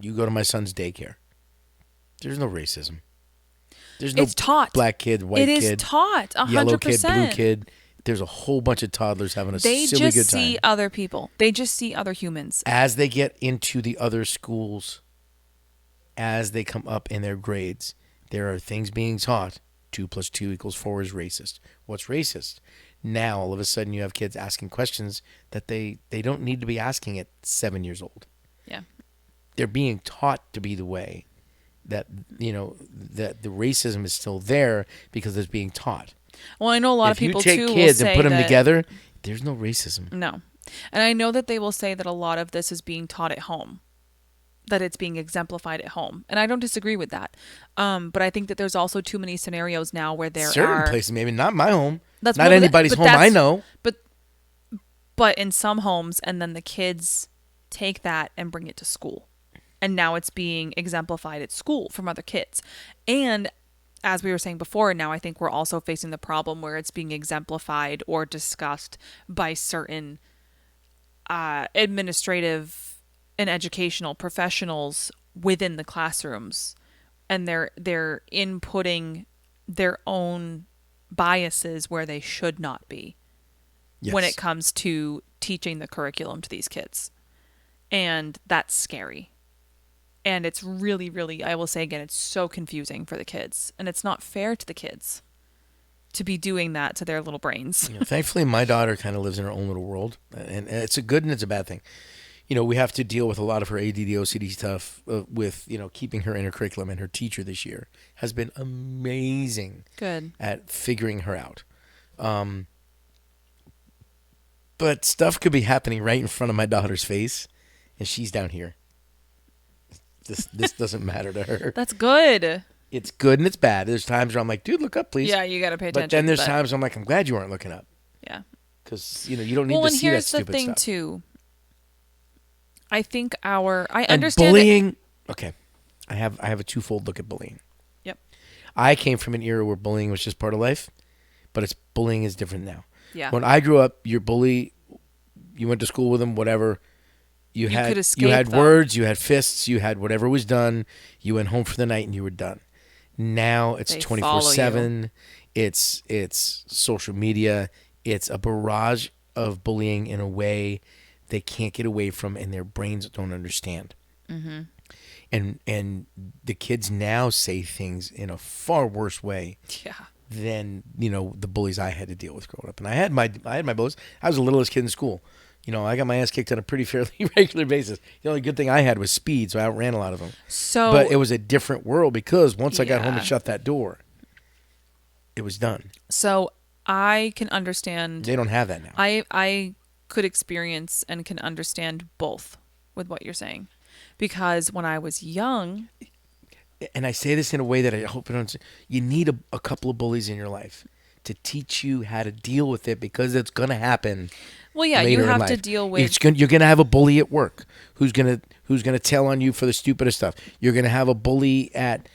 you go to my son's daycare. There's no racism. There's no It's taught. Black kid, white It is kid, taught 100%. yellow kid, blue kid. There's a whole bunch of toddlers having a They silly just good time. see other people. They just see other humans. As they get into the other schools, as they come up in their grades, there are things being taught. 2 + 2 = 4 is racist. What's racist? Now, all of a sudden, you have kids asking questions that they don't need to be asking at 7 years old. Yeah. They're being taught to be the way that, that the racism is still there because it's being taught. Well, I know a lot of If you people take too will kids say and put them that- together, there's no racism. No. And I know that they will say that a lot of this is being taught at home. That it's being exemplified at home. And I don't disagree with that. But I think that there's also too many scenarios now where there Certain are places, maybe not my home. That's not well, anybody's but home I that's- know. But in some homes, and then the kids take that and bring it to school. And now it's being exemplified at school from other kids. And as we were saying before, now I think we're also facing the problem where it's being exemplified or discussed by certain administrative and educational professionals within the classrooms. And they're inputting their own biases where they should not be. Yes. When it comes to teaching the curriculum to these kids. And that's scary. And it's really, really, I will say again, it's so confusing for the kids. And it's not fair to the kids to be doing that to their little brains. Thankfully, my daughter kind of lives in her own little world. And it's a good and it's a bad thing. We have to deal with a lot of her ADD, OCD stuff with, keeping her in her curriculum. And her teacher this year has been amazing. Good. At figuring her out. But stuff could be happening right in front of my daughter's face, and she's down here. This doesn't matter to her. That's good. It's good and it's bad. There's times where I'm like, dude, look up, please. Yeah, you got to pay attention. But then there's times I'm like, I'm glad you aren't looking up. Yeah. Because, you don't need well, to and see that here's the stupid thing, stuff. too. I think I And understand bullying, okay, I have a twofold look at bullying. Yep. I came from an era where bullying was just part of life, but bullying is different now. Yeah. When I grew up, your bully, you went to school with him, whatever. You could escape you had them. words, you had fists, you had whatever was done. You went home for the night and you were done. Now it's They follow 24/7. It's social media. It's a barrage of bullying in a way they can't get away from, and their brains don't understand. Mm-hmm. And the kids now say things in a far worse way. Yeah. Than the bullies I had to deal with growing up. And I had my bullies. I was the littlest kid in school. I got my ass kicked on a pretty fairly regular basis. The only good thing I had was speed, so I outran a lot of them. But it was a different world because once I got home and shut that door, it was done. So I can understand. They don't have that now. I could experience and can understand both with what you're saying. Because when I was young, And I say this in a way that I hope it don't. You need a couple of bullies in your life to teach you how to deal with it, because it's going to happen. well, yeah, you Later in have life, to deal with, you're gonna have a bully at work who's gonna tell on you for the stupidest stuff. You're gonna have a bully at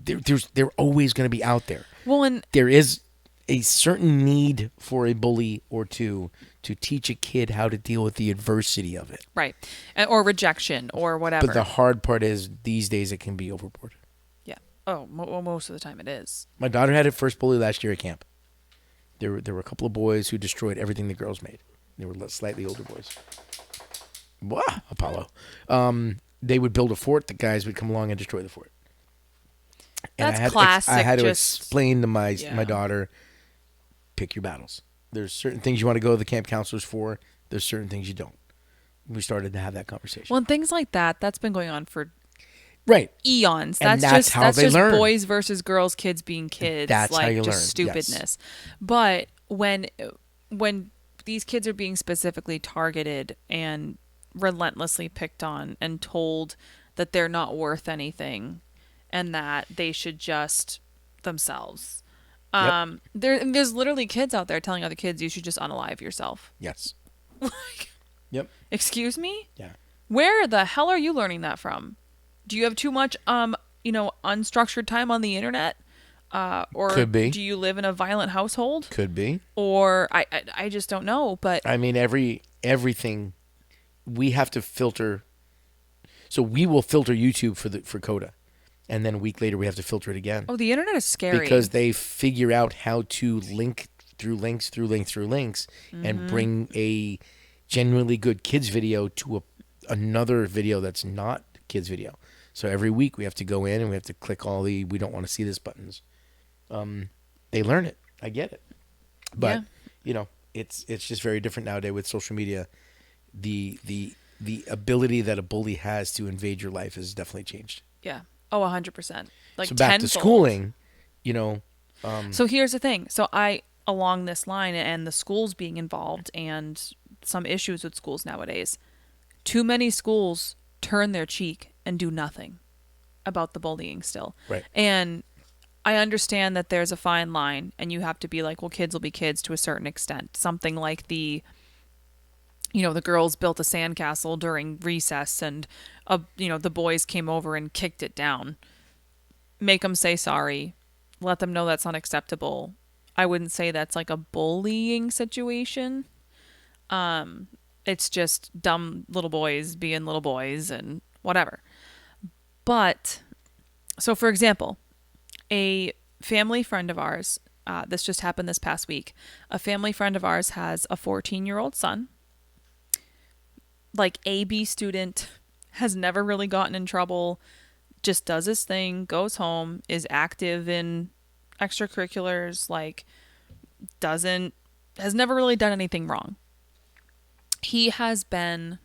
they're always gonna be out there. well, and There is a certain need for a bully or two to teach a kid how to deal with the adversity of it. right, or rejection or whatever. But the hard part is these days it can be overboard. Yeah. Oh, well, most of the time it is. My daughter had her first bully last year at camp. There were a couple of boys who destroyed everything the girls made. They were slightly older boys. Wah, Apollo. They would build a fort. The guys would come along and destroy the fort. And That's classic. I had to just, explain to my yeah. daughter, pick your battles. There's certain things you want to go to the camp counselors for. There's certain things you don't. We started to have that conversation. Well, and things like that, that's been going on for Right. eons. And That's that's just how that's they just learn. boys versus girls, kids being kids. That's like how you just learn, yes. stupidness. But when these kids are being specifically targeted and relentlessly picked on and told that they're not worth anything and that they should just themselves. Yep. There's literally kids out there telling other kids you should just unalive yourself. Yes. Yep. Excuse me? Yeah. Where the hell are you learning that from? Do you have too much unstructured time on the internet? Or Could be. do you live in a violent household? Could be. Or I just don't know, but I mean, everything we have to filter. So we will filter YouTube for Coda, and then a week later we have to filter it again. oh, the internet is scary. Because they figure out how to link through links and bring a genuinely good kids video to another video that's not kids video. So every week we have to go in and we have to click all the we don't want to see this buttons. They learn it. I get it. But it's just very different nowadays with social media. The ability that a bully has to invade your life has definitely changed. yeah. Oh, 100%. Like so back tenfold. to schooling, So here's the thing. So along this line and the schools being involved and some issues with schools nowadays, too many schools turn their cheek and do nothing about the bullying still. Right. And I understand that there's a fine line and you have to be like, well, kids will be kids to a certain extent. Something like the girls built a sandcastle during recess and, the boys came over and kicked it down. Make them say sorry. Let them know that's unacceptable. I wouldn't say that's like a bullying situation. It's just dumb little boys being little boys and whatever. But, so for example, a family friend of ours, this just happened this past week. A family friend of ours has a 14-year-old son. Like AB student, has never really gotten in trouble, just does his thing, goes home, is active in extracurriculars, has never really done anything wrong. He has been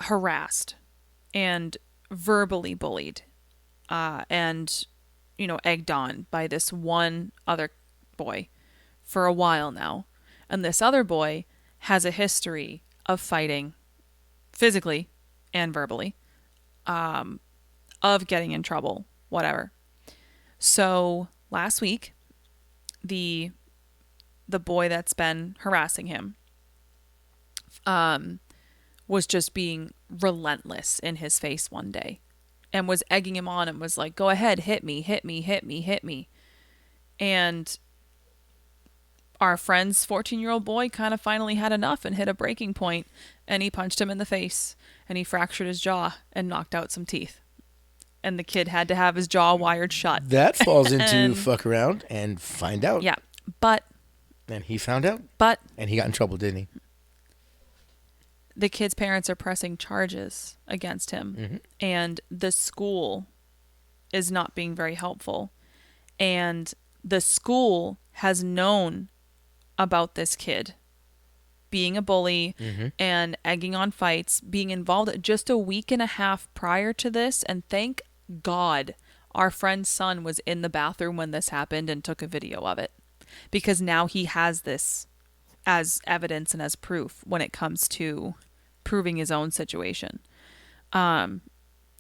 harassed and verbally bullied, and egged on by this one other boy for a while now. And this other boy has a history of fighting physically and verbally, of getting in trouble, whatever. So last week, the boy that's been harassing him was just being relentless in his face one day and was egging him on and was like, go ahead, hit me, hit me, hit me, hit me. And our friend's 14-year-old boy kind of finally had enough and hit a breaking point, and he punched him in the face and he fractured his jaw and knocked out some teeth. And the kid had to have his jaw wired shut. That falls into fuck around and find out. Yeah, but... And he found out. But... And he got in trouble, didn't he? The kid's parents are pressing charges against him. Mm-hmm. And the school is not being very helpful. And the school has known about this kid being a bully and egging on fights, being involved just a week and a half prior to this. And thank God our friend's son was in the bathroom when this happened and took a video of it, because now he has this as evidence and as proof when it comes to proving his own situation.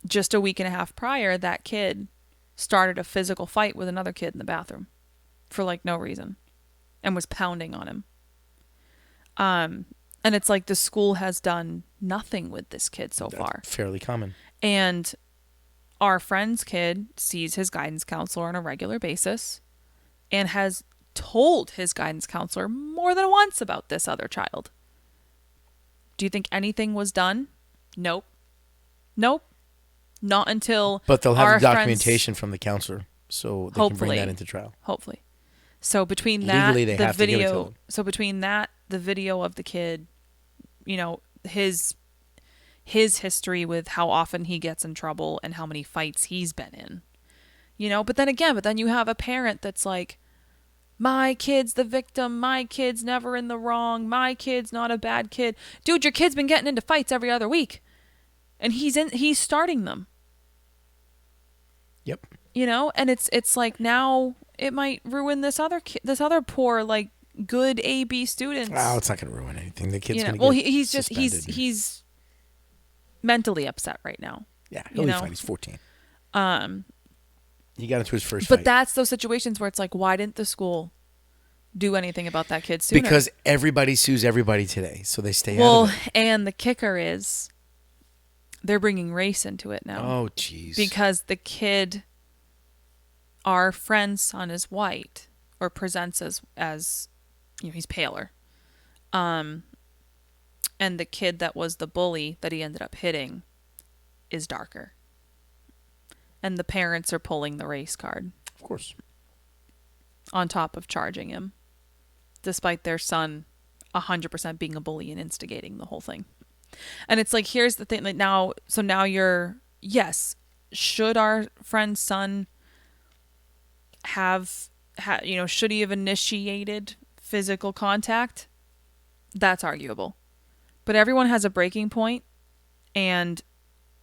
Just a week and a half prior, that kid started a physical fight with another kid in the bathroom for like no reason and was pounding on him. And it's like the school has done nothing with this kid so far. Fairly common. And our friend's kid sees his guidance counselor on a regular basis and has told his guidance counselor more than once about this other child. Do you think anything was done? Nope. Nope. Not until But they'll have our the documentation from the counselor, so they can bring that into trial. Hopefully. So between that, Legally, they the have to give it to video, them. so between that, the video of the kid, you know, his history with how often he gets in trouble and how many fights he's been in, you know, but then you have a parent that's like, my kid's the victim, my kid's never in the wrong, my kid's not a bad kid. Dude, your kid's been getting into fights every other week and he's starting them. Yep. You know, and it's like now it might ruin this other poor like good A-B students. Oh, it's not going to ruin anything. The kid's going to well, get he's just suspended. he's mentally upset right now. Yeah, he'll be fine. He's 14. He got into his first fight. But that's those situations where it's like, why didn't the school do anything about that kid sooner? Because everybody sues everybody today, so they stay out of it. And the kicker is they're bringing race into it now. Oh, jeez. Because the kid, our friend's son, is white or presents as you know, he's paler. And the kid that was the bully that he ended up hitting is darker. And the parents are pulling the race card. Of course. On top of charging him, despite their son 100% being a bully and instigating the whole thing. And it's like, here's the thing, like now you're, yes, should our friend's son should he have initiated physical contact? That's arguable. But everyone has a breaking point, and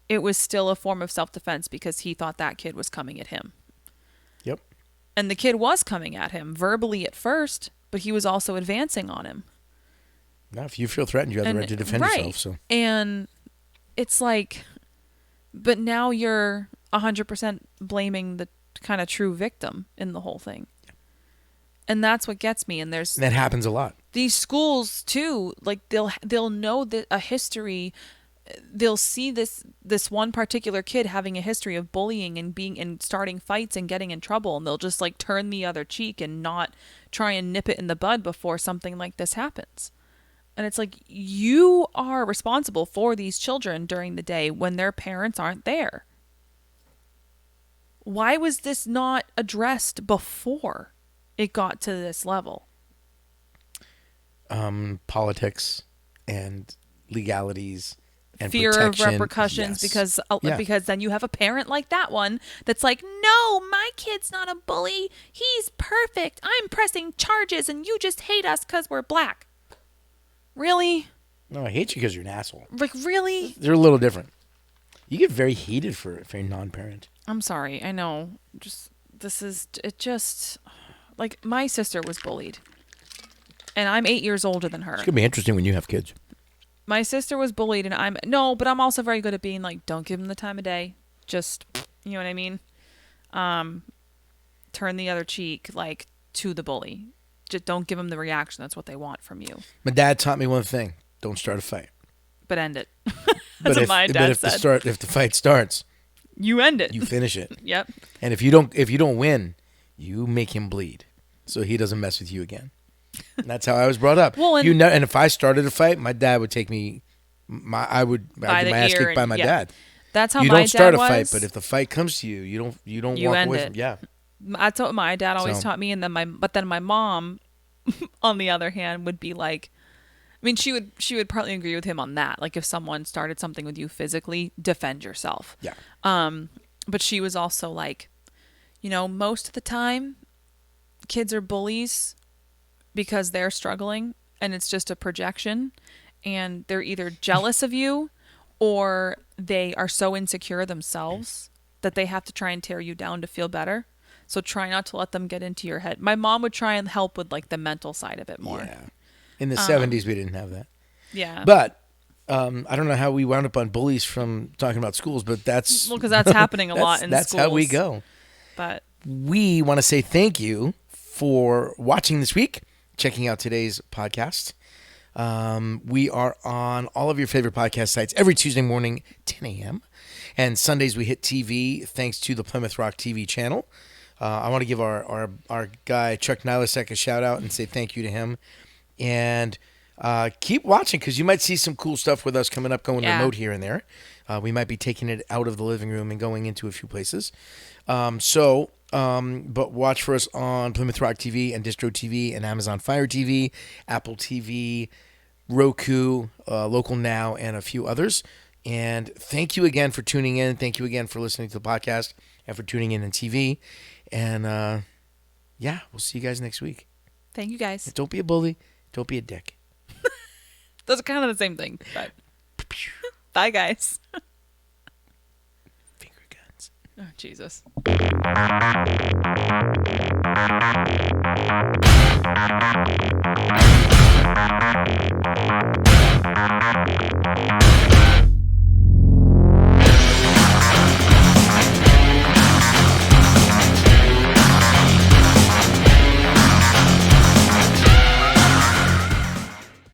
it was still a form of self-defense because he thought that kid was coming at him. Yep. And the kid was coming at him verbally at first, but he was also advancing on him. Now, if you feel threatened, you have the right to defend yourself. So. And it's like, but now you're 100% blaming the kind of true victim in the whole thing. And that's what gets me. And that happens a lot. These schools too, like they'll know that a history. They'll see this one particular kid having a history of bullying and starting fights and getting in trouble, and they'll just like turn the other cheek and not try and nip it in the bud before something like this happens. And it's like, you are responsible for these children during the day when their parents aren't there. Why was this not addressed before it got to this level? Politics and legalities. And fear of repercussions, yes. because then you have a parent like that one that's like, no, my kid's not a bully. He's perfect. I'm pressing charges and you just hate us because we're black. Really? No, I hate you because you're an asshole. Like, really? They're a little different. You get very heated for a non-parent. I'm sorry. I know. Like, my sister was bullied. And I'm 8 years older than her. It's going to be interesting when you have kids. My sister was bullied, and but I'm also very good at being like, don't give them the time of day. Just, you know what I mean? Turn the other cheek, like, to the bully. Just don't give them the reaction. That's what they want from you. My dad taught me one thing. Don't start a fight. But end it. That's what my dad said. If the fight starts, you end it. You finish it. Yep. And if you don't win, you make him bleed so he doesn't mess with you again. And that's how I was brought up. Well, and if I started a fight, my dad would take me. I'd get my ass kicked by my dad. That's how you my don't start dad a fight, was. but if the fight comes to you, you don't walk end away it. from. Yeah. That's what my dad always taught me, and then my mom, on the other hand, would be like, I mean, she would partly agree with him on that. Like, if someone started something with you physically, defend yourself. Yeah. But she was also like, most of the time, kids are bullies because they're struggling, and it's just a projection, and they're either jealous of you or they are so insecure themselves that they have to try and tear you down to feel better. So try not to let them get into your head. My mom would try and help with like the mental side of it more. Yeah. In the 70s, we didn't have that. Yeah. But I don't know how we wound up on bullies from talking about schools, but that's... Well, because that's happening a lot in that's schools. how we go. But We want to say thank you for watching this week, checking out today's podcast. We are on all of your favorite podcast sites every Tuesday morning, 10 a.m. And Sundays we hit TV thanks to the Plymouth Rock TV channel. I want to give our guy Chuck Nilasek a shout out and say thank you to him. And keep watching because you might see some cool stuff with us coming up, going remote here and there. We might be taking it out of the living room and going into a few places. But watch for us on Plymouth Rock TV and Distro TV and Amazon Fire TV, Apple TV, Roku, Local Now, and a few others. And thank you again for tuning in. Thank you again for listening to the podcast and for tuning in on TV. And we'll see you guys next week. thank you guys. Don't be a bully. Don't be a dick. Those are kind of the same thing. But bye, guys. Finger guns. Oh, Jesus.